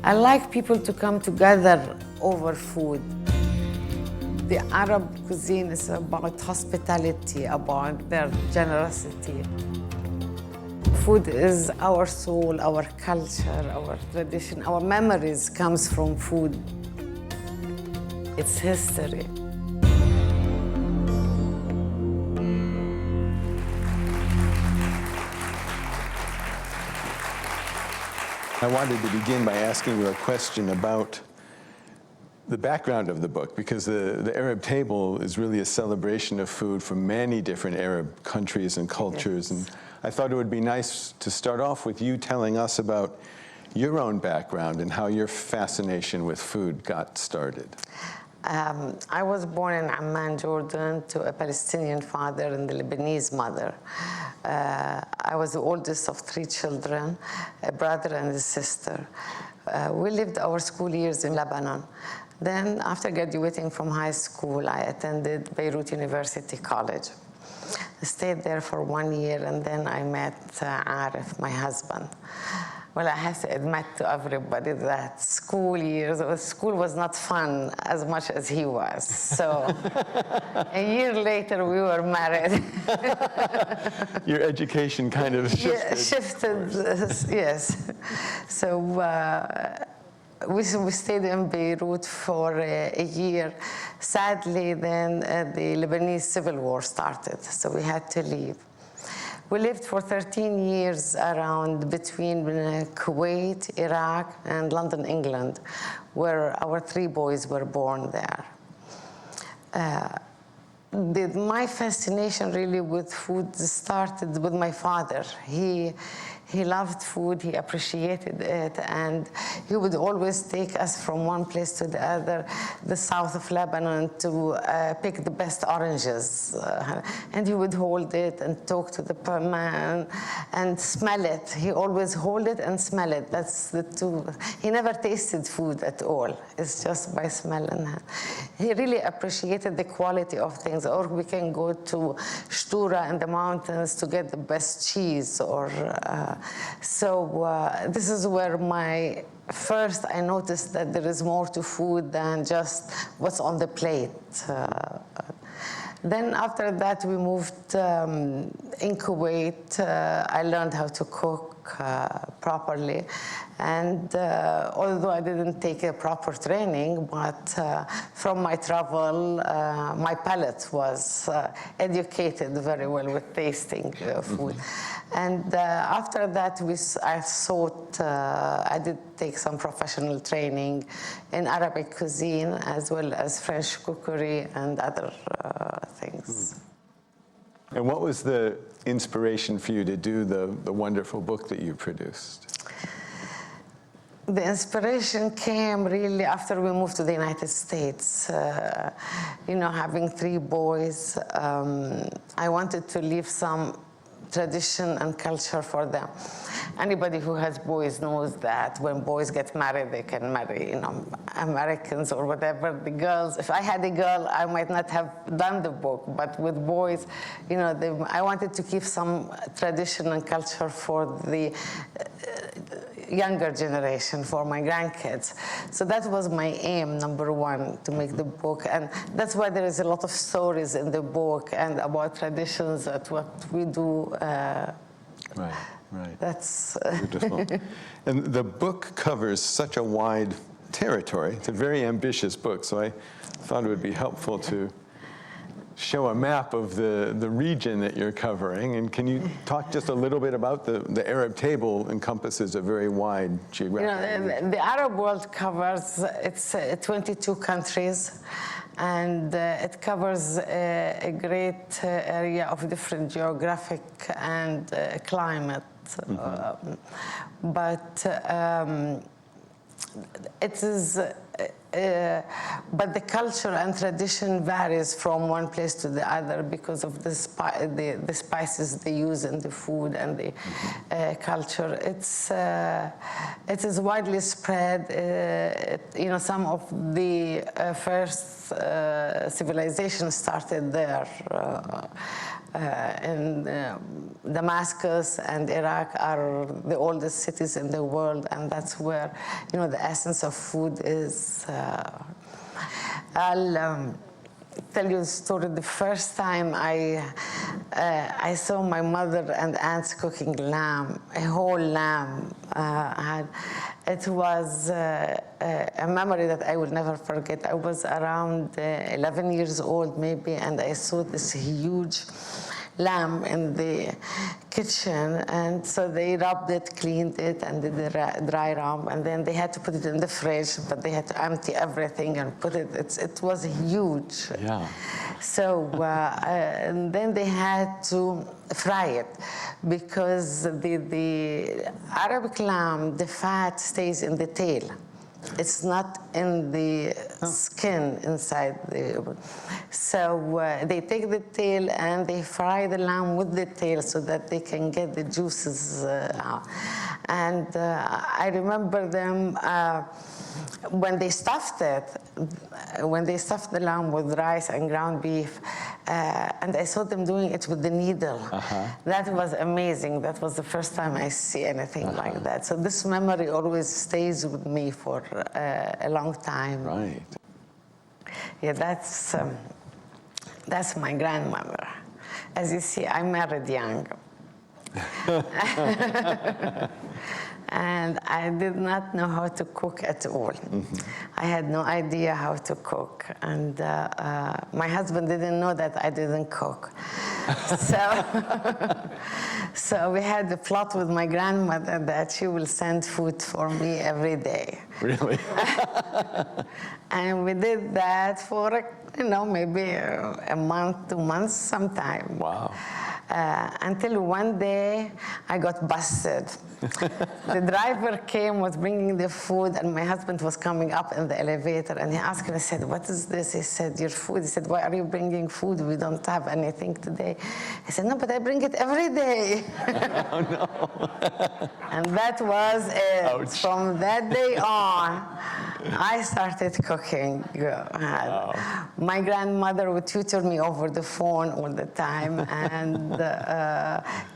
I like people to come together over food. The Arab cuisine is about hospitality, about their generosity. Food is our soul, our culture, our tradition, our memories comes from food. It's history. I wanted to begin by asking you a question about the background of the book, because the Arab table is really a celebration of food from many different Arab countries and cultures. Yes. And I thought it would be nice to start off with you telling us about your own background and how your fascination with food got started. I was born in Amman, Jordan, to a Palestinian father and a Lebanese mother. I was the oldest of 3 children, a brother and a sister. We lived our school years in Lebanon. Then, after graduating from high school, I attended Beirut University College. I stayed there for 1 year, and then I met Arif, my husband. Well, I have to admit to everybody that school was not fun as much as he was. So a year later, we were married. Your education kind of shifted. Yeah, shifted, yes. So we stayed in Beirut for a year. Sadly, then the Lebanese civil war started, so we had to leave. We lived for 13 years around between Kuwait, Iraq, and London, England, where our 3 boys were born there. My fascination really with food started with my father. He loved food, he appreciated it, and he would always take us from one place to the other, the south of Lebanon, to pick the best oranges. And he would hold it and talk to the man and smell it. He always hold it and smell it. That's the 2. He never tasted food at all. It's just by smelling it. He really appreciated the quality of things. Or we can go to Shtura in the mountains to get the best cheese, or this is where I noticed that there is more to food than just what's on the plate. Then after that, we moved in Kuwait. I learned how to cook properly. And although I didn't take a proper training, but from my travel, my palate was educated very well with tasting food. And after that, I did take some professional training in Arabic cuisine, as well as French cookery and other things. And what was the inspiration for you to do the wonderful book that you produced? The inspiration came really after we moved to the United States. Having 3 boys, I wanted to leave some tradition and culture for them. Anybody who has boys knows that when boys get married, they can marry, Americans or whatever. The girls, if I had a girl, I might not have done the book, but with boys, I wanted to keep some tradition and culture for the younger generation, for my grandkids. So that was my aim, number 1, to make the book. And that's why there is a lot of stories in the book and about traditions, at what we do. Right. That's beautiful. And the book covers such a wide territory. It's a very ambitious book, so I thought it would be helpful to show a map of the region that you're covering. And can you talk just a little bit about the Arab table encompasses a very wide geographic the Arab world covers, it's 22 countries, and it covers a great area of different geographic and climate. But it is but the culture and tradition varies from one place to the other because of the spices they use in the food and the culture. It is widely spread. Some of the first civilizations started there. And Damascus and Iraq are the oldest cities in the world, and that's where the essence of food is. I'll tell you a story. The first time I saw my mother and aunts cooking lamb, a whole lamb. It was a memory that I will never forget. I was around 11 years old maybe, and I saw this huge lamb in the kitchen, and so they rubbed it, cleaned it, and did the dry rub, and then they had to put it in the fridge, but they had to empty everything and put it. It was huge. Yeah. So and then they had to fry it because the Arabic lamb, the fat stays in the tail. It's not in the skin inside the. So they take the tail and they fry the lamb with the tail so that they can get the juices out. And I remember them when they stuffed the lamb with rice and ground beef, and I saw them doing it with the needle. That was amazing. That was the first time I see anything like that. So this memory always stays with me for a long time. Right. Yeah, that's my grandmother. As you see, I married young. And I did not know how to cook at all. I had no idea how to cook. And my husband didn't know that I didn't cook. So we had a plot with my grandmother that she will send food for me every day. Really? And we did that for, maybe a month, 2 months, sometime. Wow. Until one day I got busted. The driver was bringing the food, and my husband was coming up in the elevator, and he asked me, I said, what is this? He said, your food. He said, why are you bringing food? We don't have anything today. I said, no, but I bring it every day. Oh, no. And that was it. Ouch. From that day on, I started cooking. Wow. My grandmother would tutor me over the phone all the time and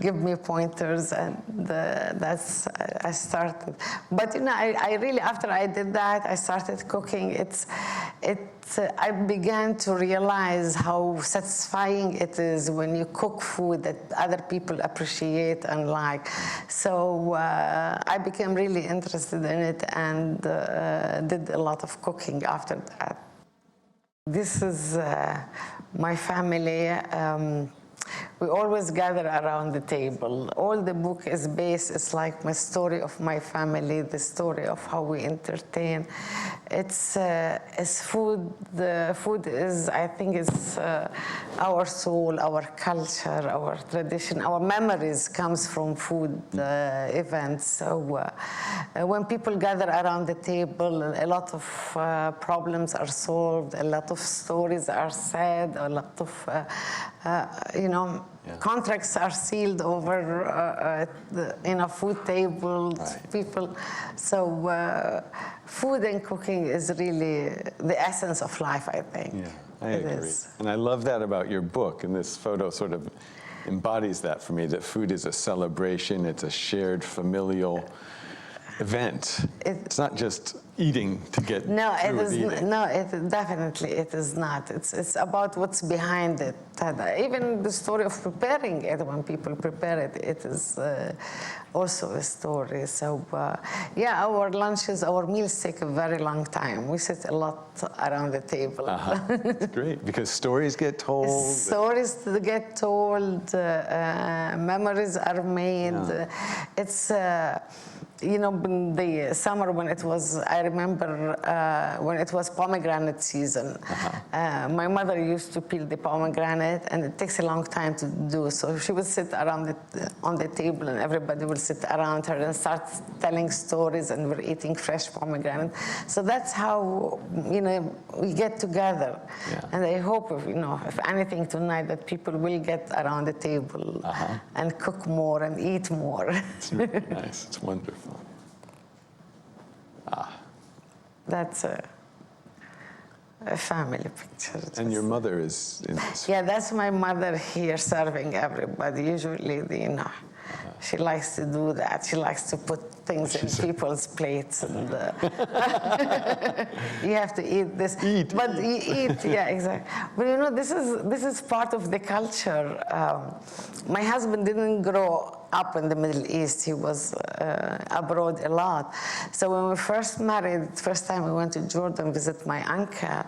give me pointers, and that's I started. But I really, after I did that, I started cooking. I began to realize how satisfying it is when you cook food that other people appreciate and like. So I became really interested in it and did a lot of cooking after that. This is my family. We always gather around the table. All the book is based, it's like my story of my family, the story of how we entertain. It's food. The food is, I think, is our soul, our culture, our tradition, our memories comes from food events. So when people gather around the table, a lot of problems are solved, a lot of stories are said, a lot of, contracts are sealed over food tables, right. People. So food and cooking is really the essence of life, I think. Yeah, I agree. And I love that about your book, and this photo sort of embodies that for me, that food is a celebration, it's a shared familial event. It's not just eating to get through eating. Definitely it is not. It's about what's behind it. Even the story of preparing it, when people prepare it, it is also a story. So our lunches, our meals take a very long time. We sit a lot around the table. It's great, because stories get told. Stories get told, memories are made. you know, in the summer when it was, I remember when it was pomegranate season, my mother used to peel the pomegranate, and it takes a long time to do. So she would sit around on the table, and everybody would sit around her and start telling stories, and we're eating fresh pomegranate. So that's how, you know, we get together. Yeah. And I hope, if, you know, if anything tonight, that people will get around the table and cook more and eat more. It's really nice. It's wonderful. That's a family picture. And your mother is in this. Yeah, that's my mother here serving everybody. Usually, you know, she likes to do that. She likes to put things in people's plates. And, you have to eat this. Eat. But you eat, yeah, exactly. But you know, this is part of the culture. My husband didn't grow up in the Middle East. He was abroad a lot. So when we first married, first time we went to Jordan, visit my uncle,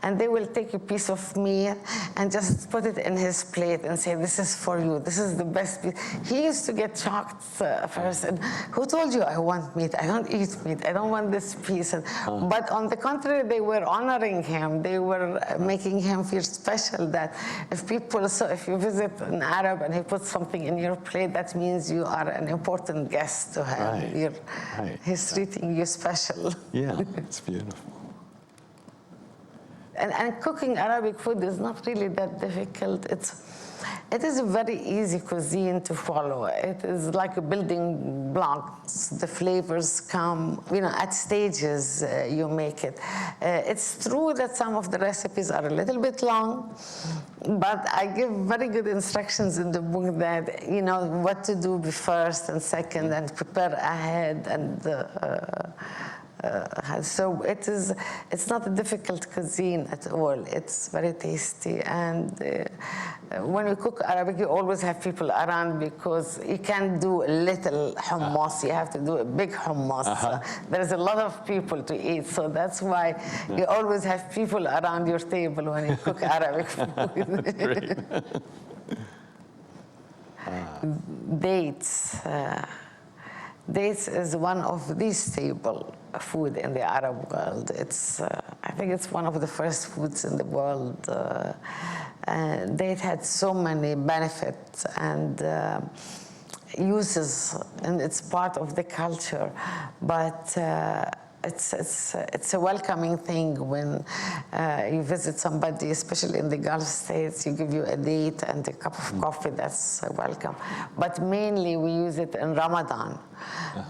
and they will take a piece of meat and just put it in his plate and say, this is for you, this is the best piece. He used to get shocked first, and who told you I want meat? I don't eat meat, I don't want this piece. But on the contrary, they were honoring him. They were making him feel special, that if people, so if you visit an Arab and he puts something in your plate, that means you are an important guest to him. Right. He's treating you special. Yeah, it's beautiful. And cooking Arabic food is not really that difficult. It is a very easy cuisine to follow. It is like a building blocks. The flavors come, you know, at stages you make it. It's true that some of the recipes are a little bit long, but I give very good instructions in the book that, you know, what to do first and second, and prepare ahead, and so it's not a difficult cuisine at all. It's very tasty, and when you cook Arabic, you always have people around, because you can't do a little hummus. You have to do a big hummus. There's a lot of people to eat, so that's why you always have people around your table when you cook Arabic food. That's great. Dates. Dates is one of the staple food in the Arab world. It's, I think it's one of the first foods in the world. Date had so many benefits and uses, and it's part of the culture. But it's a welcoming thing when you visit somebody, especially in the Gulf states. You give you a date and a cup of coffee. That's welcome. But mainly we use it in Ramadan.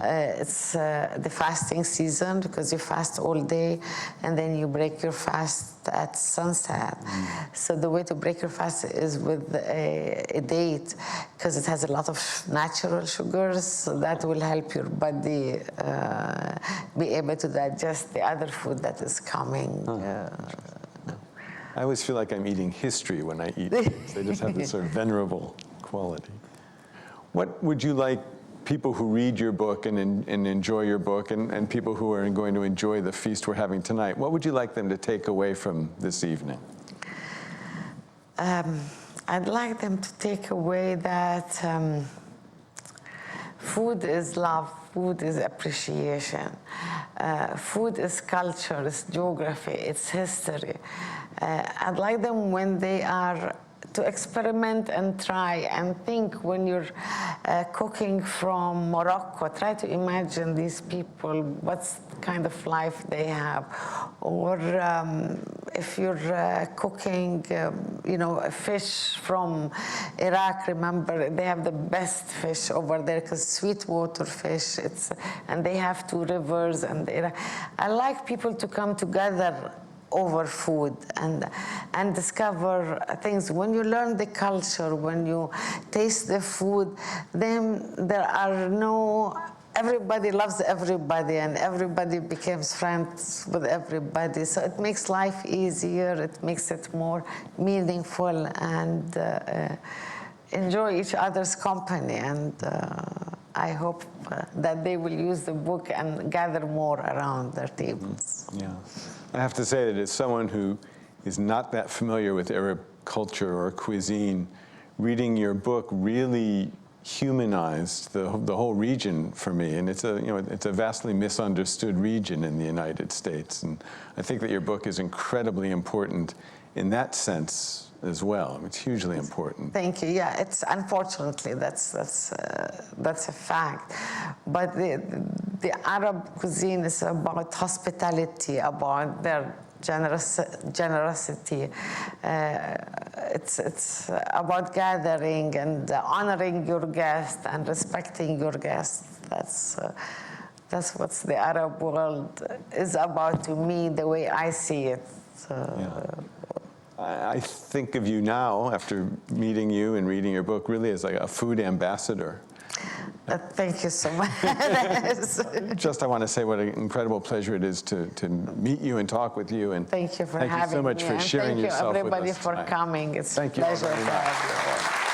It's the fasting season, because you fast all day and then you break your fast at sunset. So the way to break your fast is with a date, because it has a lot of natural sugars, so that will help your body be able to digest the other food that is coming. I always feel like I'm eating history when I eat things. They just have this sort of venerable quality. What would you like people who read your book and enjoy your book, and people who are going to enjoy the feast we're having tonight, what would you like them to take away from this evening? I'd like them to take away that food is love, food is appreciation, food is culture, it's geography, it's history. I'd like them, when they are, to experiment and try and think. When you're cooking from Morocco, try to imagine these people, what's kind of life they have. Or if you're cooking, you know, a fish from Iraq, remember they have the best fish over there, because sweetwater fish. And they have 2 rivers, and I like people to come together over food and discover things. When you learn the culture, when you taste the food, then there are no, everybody loves everybody, and everybody becomes friends with everybody. So it makes life easier, it makes it more meaningful, and enjoy each other's company. And I hope that they will use the book and gather more around their tables. Yeah. I have to say that as someone who is not that familiar with Arab culture or cuisine, reading your book really humanized the whole region for me, and it's a vastly misunderstood region in the United States, and I think that your book is incredibly important in that sense as well. It's hugely important. Thank you. Yeah, it's unfortunately that's a fact, but the Arab cuisine is about hospitality, about their generosity. It's about gathering and honoring your guest and respecting your guest. That's what the Arab world is about to me, the way I see it. I think of you now, after meeting you and reading your book, really as like a food ambassador. Thank you so much. Just, I want to say what an incredible pleasure it is to meet you and talk with you. And thank you for having me. Thank you so much for sharing yourself with us. Thank you, everybody, for coming. It's a pleasure to have you.